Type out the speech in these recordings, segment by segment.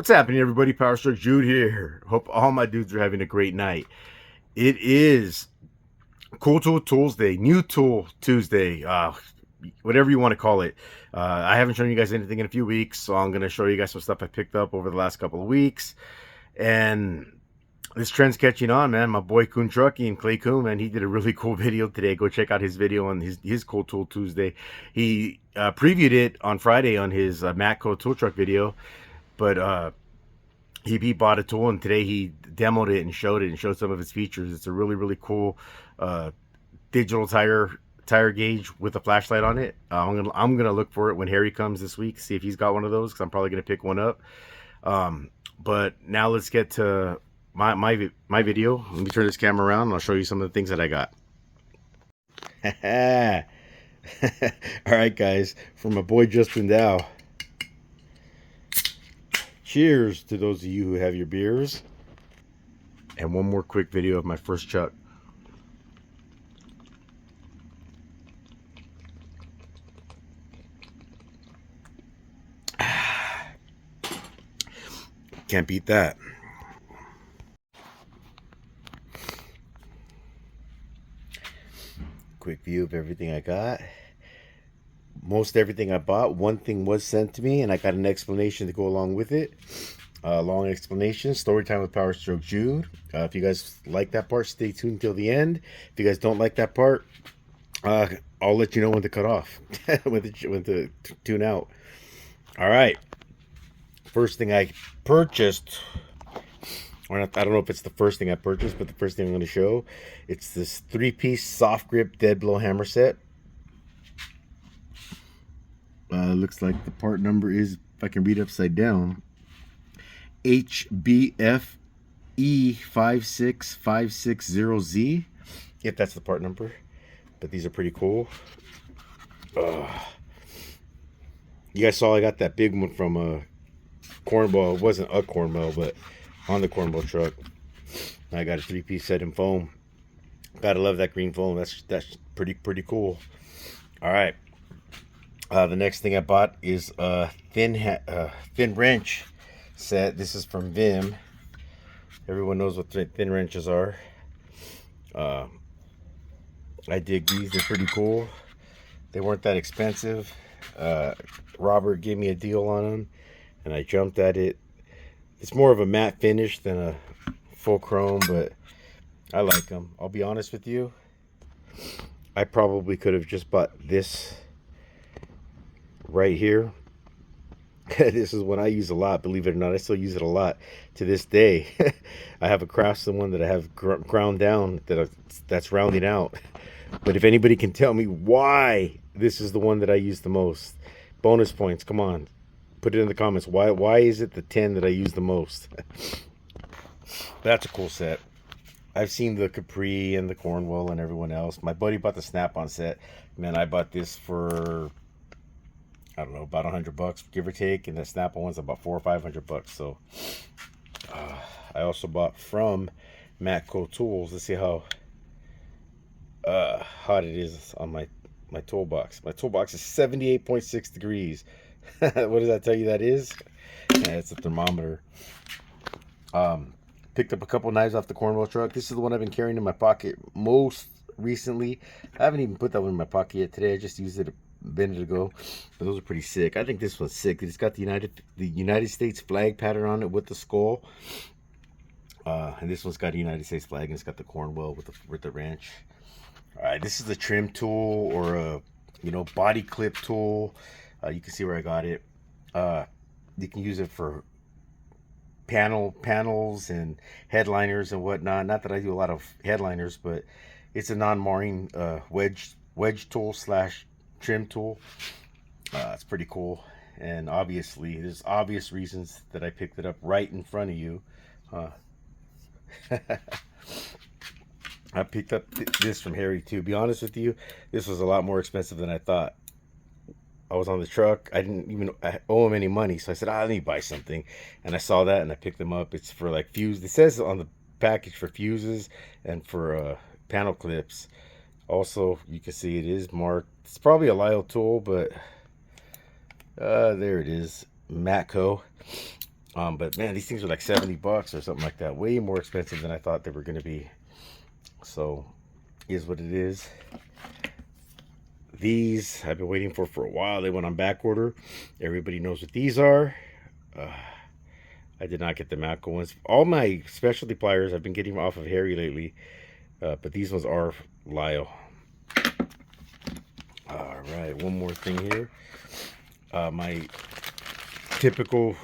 What's happening, everybody? PowerStroke Jude here. Hope all my dudes are having a great night. It is Cool Tool Tuesday, New Tool Tuesday, whatever you want to call it. I haven't shown you guys anything in a few weeks, so I'm going to show you guys some stuff I picked up over the last couple of weeks. And this trend's catching on, man. My boy Coon Trucky and Clay Coon, man, he did a really cool video today. Go check out his video on his Cool Tool Tuesday. He previewed it on Friday on his Matco Tool Truck video, but he bought a tool, and today he demoed it and showed some of its features. It's a really cool digital tire gauge with a flashlight on it. I'm gonna look for it when Harry comes this week, see if he's got one of those, because I'm probably gonna pick one up. But now let's get to my video. Let me turn this camera around and I'll show you some of the things that I got. All right, guys, from my boy Justin Dow. Cheers to those of you who have your beers. And one more quick video of my first chuck. Can't beat that. Quick view of everything I got. Most everything I bought. One thing was sent to me, and I got an explanation to go along with it. Long explanation. Story time with PowerStroke Jude. If you guys like that part, stay tuned till the end. If you guys don't like that part, I'll let you know when to cut off, when to tune out. All right. First thing I purchased, or not, I don't know if it's the first thing I purchased, but the first thing I'm going to show, it's this 3-piece soft grip dead blow hammer set. Looks like the part number is, if I can read upside down, HBFE56560Z, if that's the part number. But these are pretty cool. You guys saw I got that big one from a cornball. It wasn't a cornball, but on the cornball truck. I got a 3-piece set in foam. Gotta love that green foam. That's pretty cool. All right. The next thing I bought is a thin wrench set. This is from Vim. Everyone knows what thin wrenches are. I dig these. They're pretty cool. They weren't that expensive. Robert gave me a deal on them, and I jumped at it. It's more of a matte finish than a full chrome, but I like them. I'll be honest with you. I probably could have just bought this right here. This is one I use a lot, believe it or not. I still use it a lot to this day. I have a Craftsman one that I have ground down that's rounding out. But if anybody can tell me why this is the one that I use the most, bonus points, come on, put it in the comments. Why is it the 10 that I use the most? That's a cool set. I've seen the Capri and the Cornwall and everyone else. My buddy bought the Snap-on set. Man, I bought this for, I don't know, about $100, give or take, and the Snap-on one's about $400 or $500. So I also bought from Matco Tools. Let's see how hot it is on my toolbox. My toolbox is 78.6 degrees. What does that tell you that is? Yeah, it's a thermometer. Picked up a couple knives off the Cornwall truck. This is the one I've been carrying in my pocket most recently. I haven't even put that one in my pocket yet today. I just used it a minute ago. But those are pretty sick. I think this one's sick. It's got the United States flag pattern on it with the skull. And this one's got a United States flag, and it's got the Cornwall with the wrench. All right, this is a trim tool, or a body clip tool. You can see where I got it. You can use it for panels and headliners and whatnot. Not that I do a lot of headliners, but it's a non-marring wedge tool / trim tool. It's pretty cool, and obviously there's obvious reasons that I picked it up right in front of you. I picked up this from Harry too. Be honest with you, this was a lot more expensive than I thought. I was on the truck. I didn't even owe him any money, so I said, let me buy something. And I saw that, and I picked them up. It's for like fuse. It says on the package for fuses and for panel clips. Also, you can see it is marked. It's probably a Lyle tool, but there it is, Matco. But man, these things are like 70 bucks or something like that. Way more expensive than I thought they were going to be. So, is what it is. These I've been waiting for a while. They went on back order. Everybody knows what these are. I did not get the Matco ones. All my specialty pliers I've been getting off of Harry lately. But these ones are Lyle. All right, one more thing here. My typical...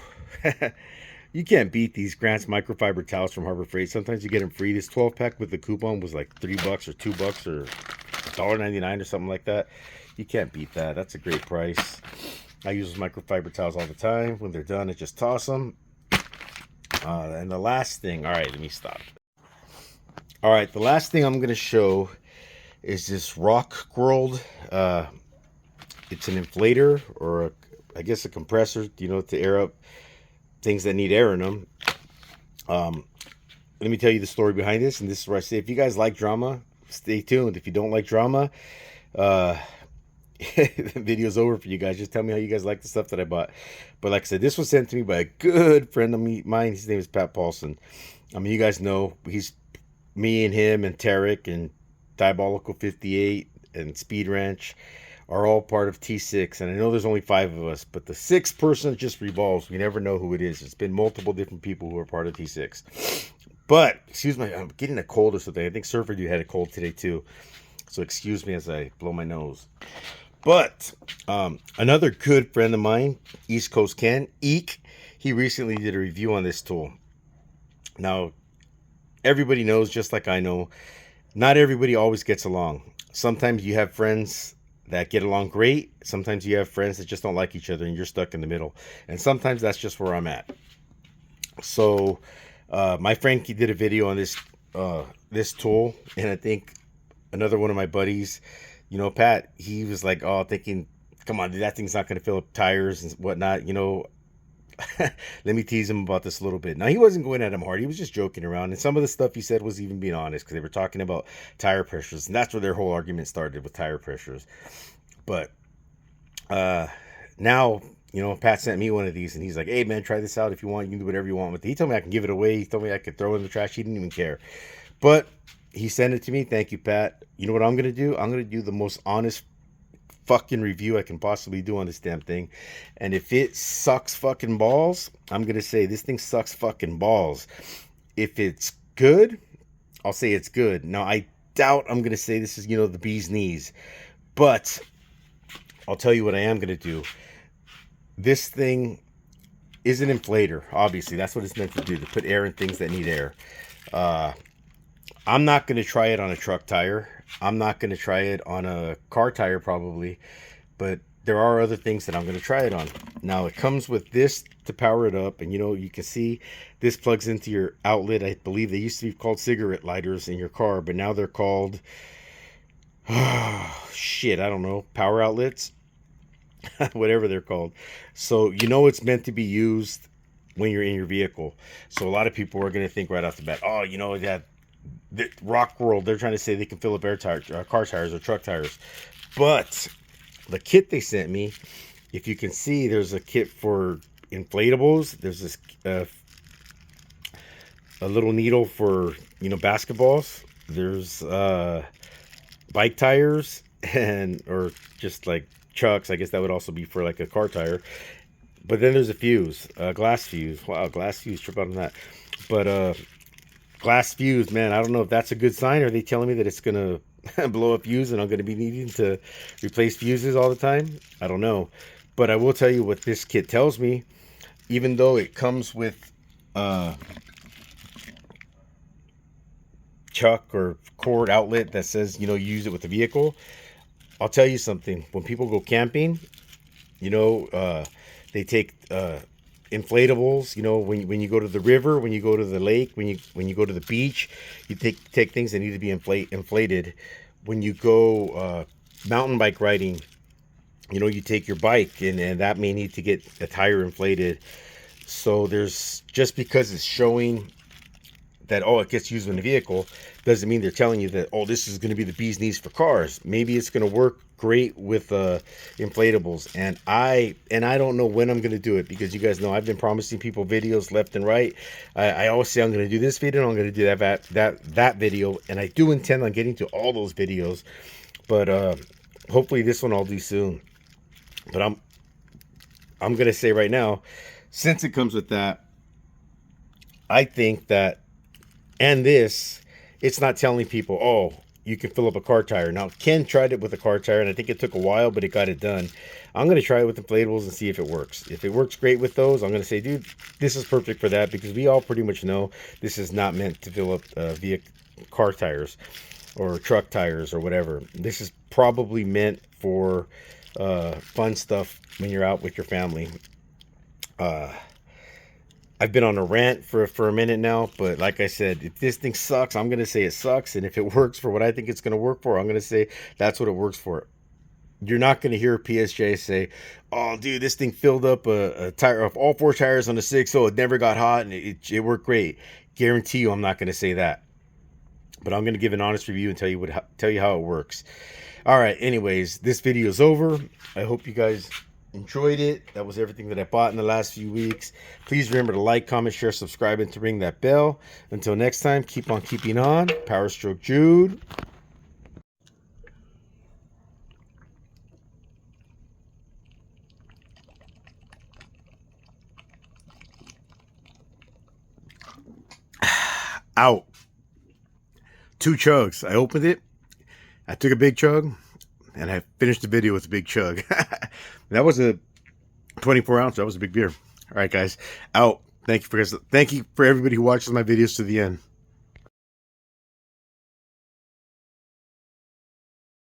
You can't beat these Grant's microfiber towels from Harbor Freight. Sometimes you get them free. This 12-pack with the coupon was like $3 or $2 or $1.99 or something like that. You can't beat that. That's a great price. I use those microfiber towels all the time. When they're done, I just toss them. And the last thing... All right, let me stop. All right, the last thing I'm going to show is this Rock World. It's an inflator, or I guess a compressor, you know, to air up things that need air in them. Let me tell you the story behind this, and this is where I say, if you guys like drama, stay tuned. If you don't like drama, the video's over for you guys. Just tell me how you guys like the stuff that I bought. But like I said, this was sent to me by a good friend of mine. His name is Pat Paulson. I mean, you guys know, he's me and him and Tarek and Diabolical 58 and Speed Ranch are all part of T6, and I know there's only 5 of us, but the 6th person just revolves. We never know who it is. It's been multiple different people who are part of T6. But, excuse me, I'm getting a cold or something. I think Surfer Dude had a cold today too. So excuse me as I blow my nose. But, another good friend of mine, East Coast Ken, Eek, he recently did a review on this tool. Now, everybody knows, just like I know, not everybody always gets along. Sometimes you have friends that get along great. Sometimes you have friends that just don't like each other and you're stuck in the middle. And sometimes that's just where I'm at. So my friend, he did a video on this tool, and I think another one of my buddies, you know, Pat, he was like, oh, thinking, come on, dude, that thing's not going to fill up tires and whatnot, you know. Let me tease him about this a little bit. Now, he wasn't going at him hard. He was just joking around. And some of the stuff he said was even being honest, because they were talking about tire pressures. And that's where their whole argument started, with tire pressures. But now, you know, Pat sent me one of these, and he's like, hey, man, try this out if you want. You can do whatever you want with it. He told me I can give it away. He told me I could throw it in the trash. He didn't even care. But he sent it to me. Thank you, Pat. You know what I'm going to do? I'm going to do the most honest fucking review I can possibly do on this damn thing. And if it sucks fucking balls, I'm gonna say this thing sucks fucking balls. If it's good, I'll say it's good. Now, I doubt I'm gonna say this is, you know, the bee's knees, but I'll tell you what I am gonna do. This thing is an inflator. Obviously, that's what it's meant to do, to put air in things that need air. I'm not gonna try it on a truck tire. I'm not going to try it on a car tire probably, but there are other things that I'm going to try it on. Now, it comes with this to power it up, and you know, you can see this plugs into your outlet. I believe they used to be called cigarette lighters in your car, but now they're called, oh, shit, I don't know, power outlets, whatever they're called. So, you know, it's meant to be used when you're in your vehicle. So a lot of people are going to think right off the bat, oh, you know, that the Rock World, they're trying to say they can fill up air tires, car tires or truck tires. But the kit they sent me, if you can see, there's a kit for inflatables. There's this a little needle for, you know, basketballs. There's bike tires, and or just like chucks. I guess that would also be for like a car tire. But then there's a fuse, glass fuse. Wow, glass fuse, trip out on that. But glass fuse, man, I don't know if that's a good sign. Are they telling me that it's gonna blow up fuse and I'm gonna be needing to replace fuses all the time? I don't know. But I will tell you what this kit tells me. Even though it comes with chuck or cord outlet that says, you know, use it with the vehicle, I'll tell you something. When people go camping, you know, they take inflatables, you know, when you go to the river, when you go to the lake, when you go to the beach, you take things that need to be inflated. When you go mountain bike riding, you know, you take your bike, and that may need to get a tire inflated. So there's, just because it's showing that, oh, it gets used in the vehicle, doesn't mean they're telling you that, oh, this is going to be the bee's knees for cars. Maybe it's going to work great with inflatables. And I don't know when I'm going to do it, because you guys know I've been promising people videos left and right. I always say I'm going to do this video, and I'm going to do that video, and I do intend on getting to all those videos. But hopefully this one I'll do soon. But I'm going to say right now, since it comes with that, I think that, and this, it's not telling people, oh, you can fill up a car tire. Now, Ken tried it with a car tire, and I think it took a while, but it got it done. I'm going to try it with inflatables and see if it works. If it works great with those, I'm going to say, dude, this is perfect for that, because we all pretty much know this is not meant to fill up via car tires or truck tires or whatever. This is probably meant for fun stuff when you're out with your family. I've been on a rant for a minute now, but like I said, if this thing sucks, I'm going to say it sucks. And if it works for what I think it's going to work for, I'm going to say that's what it works for. You're not going to hear PSJ say, oh, dude, this thing filled up a tire of all 4 tires on the 6, so it never got hot and it worked great. Guarantee you I'm not going to say that. But I'm going to give an honest review and tell you how it works. All right, anyways, this video is over. I hope you guys enjoyed it. That was everything that I bought in the last few weeks. Please remember to like, comment, share, subscribe, and to ring that bell. Until next time, keep on keeping on. PowerStroke Jude. Out. 2 chugs. I opened it. I took a big chug, and I finished the video with a big chug. That was a 24 ounce. That was a big beer. All right, guys. Out. Thank you for everybody who watches my videos to the end.